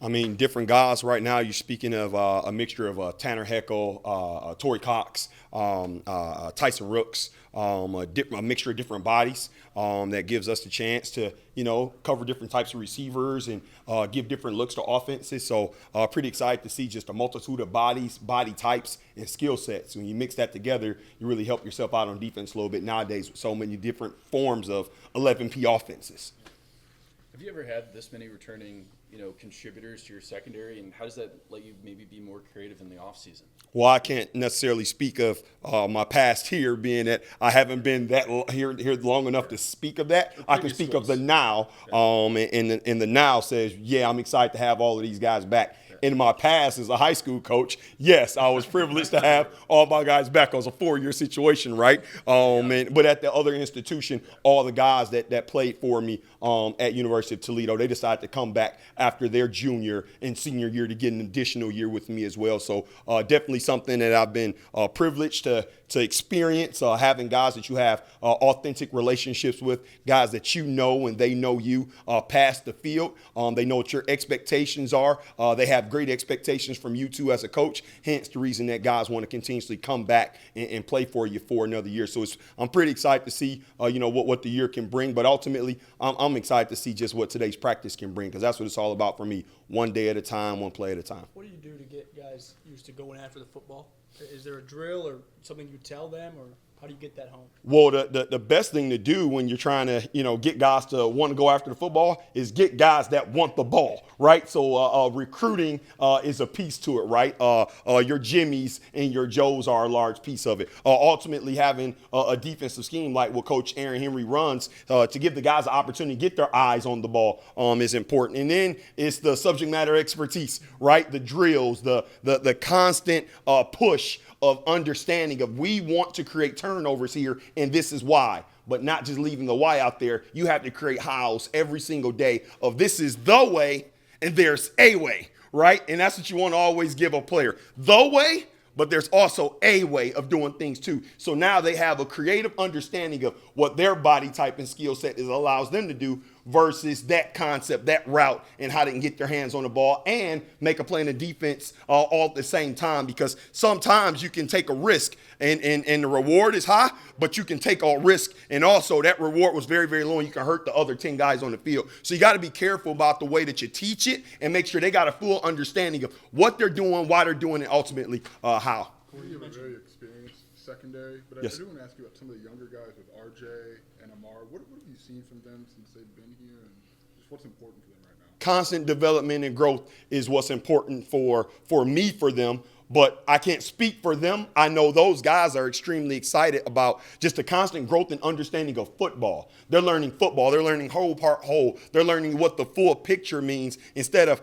I mean, different guys right now. You're speaking of a mixture of Tanner Heckel, Torrey Cox, Tyson Rooks, a mixture of different bodies that gives us the chance to, cover different types of receivers and give different looks to offenses. So pretty excited to see just a multitude of bodies, body types, and skill sets. When you mix that together, you really help yourself out on defense a little bit nowadays with so many different forms of 11P offenses. Have you ever had this many returning, contributors to your secondary, and how does that let you maybe be more creative in the offseason? Well, I can't necessarily speak of my past here, being that I haven't been here long enough to speak of that. I can speak of the now, and the now says, yeah, I'm excited to have all of these guys back. In my past as a high school coach, yes, I was privileged to have all my guys back. It was a 4-year situation, right? But at the other institution, all the guys that played for me at University of Toledo, they decided to come back after their junior and senior year to get an additional year with me as well. So definitely something that I've been privileged to experience, having guys that you have authentic relationships with, guys that you know and they know you past the field. They know what your expectations are. They have great expectations from you too as a coach, hence the reason that guys want to continuously come back and play for you for another year. So I'm pretty excited to see what the year can bring, but ultimately I'm excited to see just what today's practice can bring, because that's what it's all about for me, one day at a time, one play at a time. What do you do to get guys used to going after the football? Is there a drill or something you tell them, or how do you get that home? Well, the best thing to do when you're trying to, get guys to want to go after the football is get guys that want the ball, right? So recruiting is a piece to it, right? Your Jimmies and your Joes are a large piece of it. Ultimately, having a defensive scheme like what Coach Aaron Henry runs to give the guys the opportunity to get their eyes on the ball is important. And then it's the subject matter expertise, right? The drills, the constant push of understanding of we want to create turnovers here, and this is why. But not just leaving the why out there. You have to create hows every single day of this is the way and there's a way, right? And that's what you want to always give a player. The way, but there's also a way of doing things too. So now they have a creative understanding of what their body type and skill set allows them to do versus that concept, that route, and how they can get their hands on the ball and make a play in the defense all at the same time. Because sometimes you can take a risk and the reward is high, but you can take a risk and also that reward was very, very low and you can hurt the other 10 guys on the field. So you got to be careful about the way that you teach it and make sure they got a full understanding of what they're doing, why they're doing it, ultimately how. You have a very experienced secondary, but Yes. I do want to ask you about some of the younger guys with RJ and Amar. What have you seen from them since they've been here, and just what's important for them right now? Constant development and growth is what's important for me, for them. But I can't speak for them. I know those guys are extremely excited about just the constant growth and understanding of football. They're learning football. They're learning whole part whole. They're learning what the full picture means instead of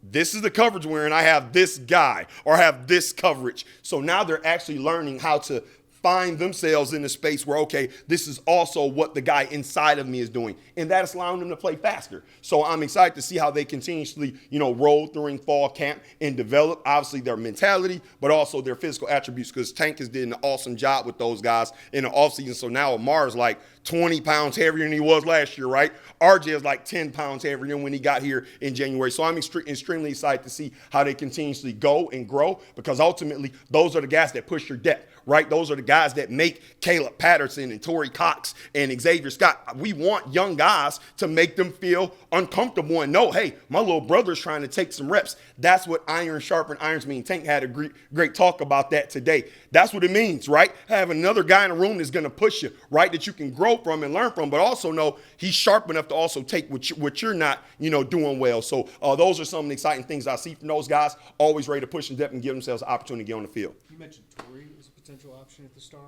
this is the coverage we're in. I have this guy or I have this coverage. So now they're actually learning how to find themselves in a space where, okay, this is also what the guy inside of me is doing. And that is allowing them to play faster. So I'm excited to see how they continuously, roll during fall camp and develop, obviously, their mentality, but also their physical attributes, because Tank has did an awesome job with those guys in the offseason. So now Amar is like 20 pounds heavier than he was last year, right? RJ is like 10 pounds heavier than when he got here in January. So I'm extremely excited to see how they continuously go and grow, because ultimately those are the guys that push your depth, right? Those are the guys that make Caleb Patterson and Torrey Cox and Xavier Scott. We want young guys to make them feel uncomfortable and know, hey, my little brother's trying to take some reps. That's what iron sharpen irons mean. Tank had a great talk about that today. That's what it means, right? Have another guy in the room that's going to push you, right, that you can grow from and learn from, but also know he's sharp enough to also take what you're not, doing well. So those are some of the exciting things I see from those guys, always ready to push in depth and give themselves an opportunity to get on the field. You mentioned Torrey as a potential option at the Star.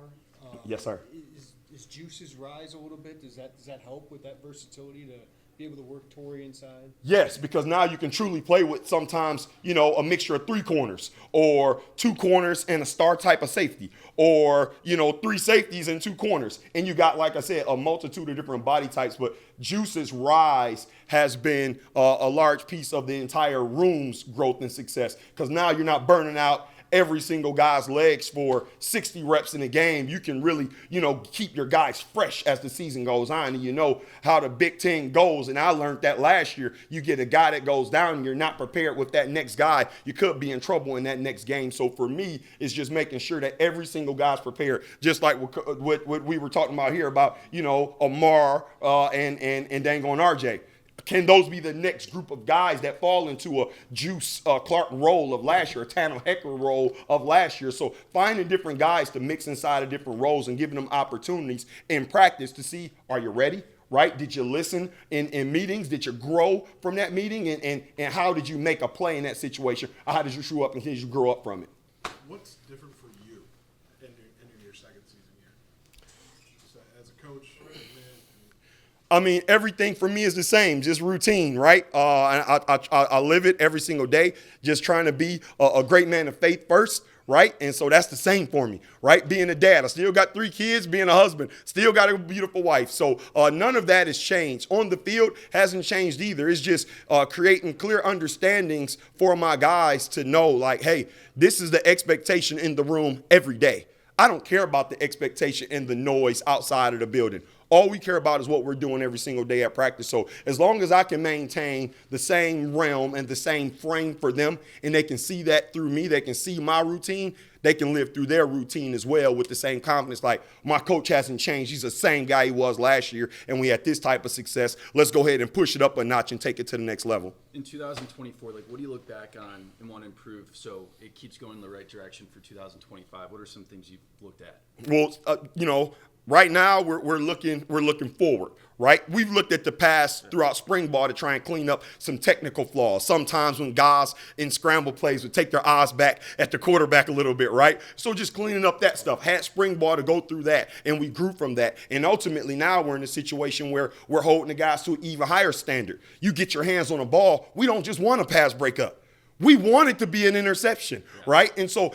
Yes, sir. Is Juice's rise a little bit? Does that help with that versatility to be able to work Torrey inside? Yes, because now you can truly play with sometimes, a mixture of 3 corners or 2 corners and a star type of safety, or, 3 safeties and 2 corners. And you got, like I said, a multitude of different body types. But Juice's rise has been a large piece of the entire room's growth and success, because now you're not burning out every single guy's legs for 60 reps in a game, you can really, keep your guys fresh as the season goes on. And you know how the Big Ten goes. And I learned that last year. You get a guy that goes down and you're not prepared with that next guy, you could be in trouble in that next game. So for me, it's just making sure that every single guy's prepared, just like what we were talking about here about, Amar and Dango and RJ. Can those be the next group of guys that fall into a Juice Clark role of last year, a Tanner Hecker role of last year? So finding different guys to mix inside of different roles and giving them opportunities in practice to see, are you ready? Right? Did you listen in meetings? Did you grow from that meeting? And how did you make a play in that situation? How did you show up and did you grow up from it? What's different for you in your second season here? So as a coach, I mean, everything for me is the same, just routine, right? I live it every single day, just trying to be a great man of faith first, right? And so that's the same for me, right? Being a dad, I still got 3 kids, being a husband, still got a beautiful wife. So none of that has changed. On the field, hasn't changed either. It's just creating clear understandings for my guys to know, like, hey, this is the expectation in the room every day. I don't care about the expectation and the noise outside of the building. All we care about is what we're doing every single day at practice. So as long as I can maintain the same realm and the same frame for them, and they can see that through me, they can see my routine, they can live through their routine as well with the same confidence. Like, my coach hasn't changed. He's the same guy he was last year, and we had this type of success. Let's go ahead and push it up a notch and take it to the next level. In 2024, what do you look back on and want to improve so it keeps going in the right direction for 2025? What are some things you've looked at? Well, right now, we're looking forward, right? We've looked at the past throughout spring ball to try and clean up some technical flaws. Sometimes when guys in scramble plays would take their eyes back at the quarterback a little bit, right? So just cleaning up that stuff. Had spring ball to go through that, and we grew from that. And ultimately now we're in a situation where we're holding the guys to an even higher standard. You get your hands on the ball, we don't just want a pass breakup. We want it to be an interception, right? And so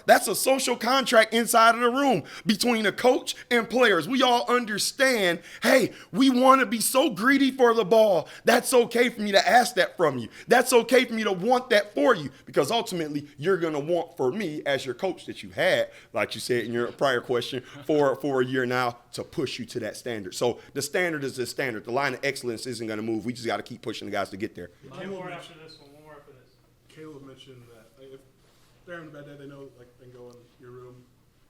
that's a social contract inside of the room between a coach and players. We all understand, hey, we want to be so greedy for the ball. That's okay for me to ask that from you. That's okay for me to want that for you, because ultimately you're going to want for me as your coach that you had, like you said in your prior question, for a year now to push you to that standard. So the standard is the standard. The line of excellence isn't going to move. We just got to keep pushing the guys to get there. One more after this one. Caleb mentioned that if they're in bed, they know they can go in your room,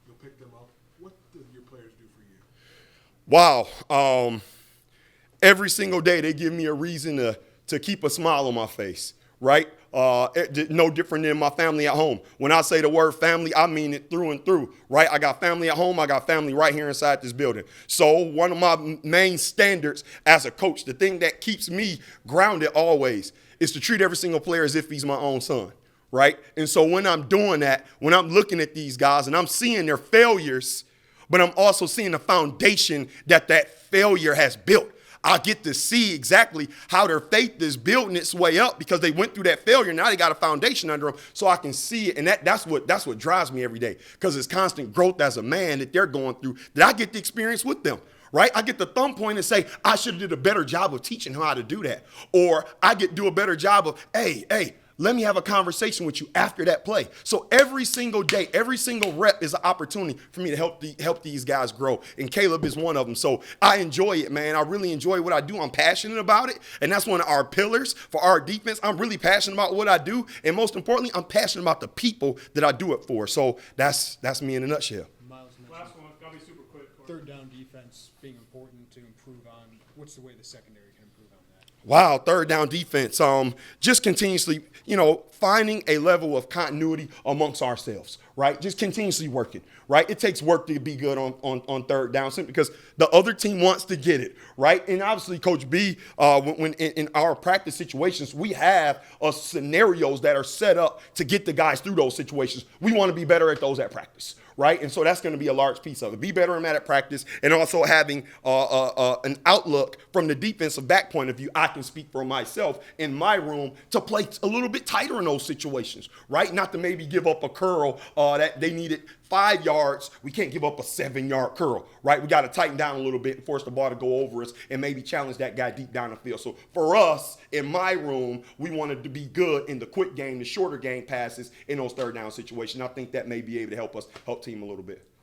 you'll pick them up. What do your players do for you? Wow. Every single day they give me a reason to keep a smile on my face, right? No different than my family at home. When I say the word family, I mean it through and through, right? I got family at home. I got family right here inside this building. So one of my main standards as a coach, the thing that keeps me grounded always, is to treat every single player as if he's my own son, right? And so when I'm doing that, when I'm looking at these guys and I'm seeing their failures, but I'm also seeing the foundation that failure has built, I get to see exactly how their faith is building its way up because they went through that failure. Now they got a foundation under them, so I can see it. And that's what drives me every day, because it's constant growth as a man that they're going through that I get to experience with them. Right? I get the thumb point and say, I should have did a better job of teaching him how to do that. Or I get to do a better job of, hey, let me have a conversation with you after that play. So every single day, every single rep is an opportunity for me to help these guys grow. And Caleb is one of them. So I enjoy it, man. I really enjoy what I do. I'm passionate about it. And that's one of our pillars for our defense. I'm really passionate about what I do. And most importantly, I'm passionate about the people that I do it for. So that's me in a nutshell. Last one, gotta be super quick. Third down defense being important to improve on. What's the way the secondary can improve on that? Wow, third down defense. Just continuously, finding a level of continuity amongst ourselves, right? Just continuously working, right? It takes work to be good on third down simply because the other team wants to get it, right? And obviously, Coach B, when in our practice situations, we have scenarios that are set up to get the guys through those situations. We want to be better at those at practice, right? And so that's going to be a large piece of it. Be better at practice, and also having an outlook from the defensive back point of view. I can speak for myself in my room to play a little bit tighter in in those situations, right? Not to maybe give up a curl that they needed 5 yards. We can't give up a 7-yard curl, right? We got to tighten down a little bit and force the ball to go over us and maybe challenge that guy deep down the field. So for us, in my room, we wanted to be good in the quick game, the shorter game passes in those third down situations. I think that may be able to help team a little bit.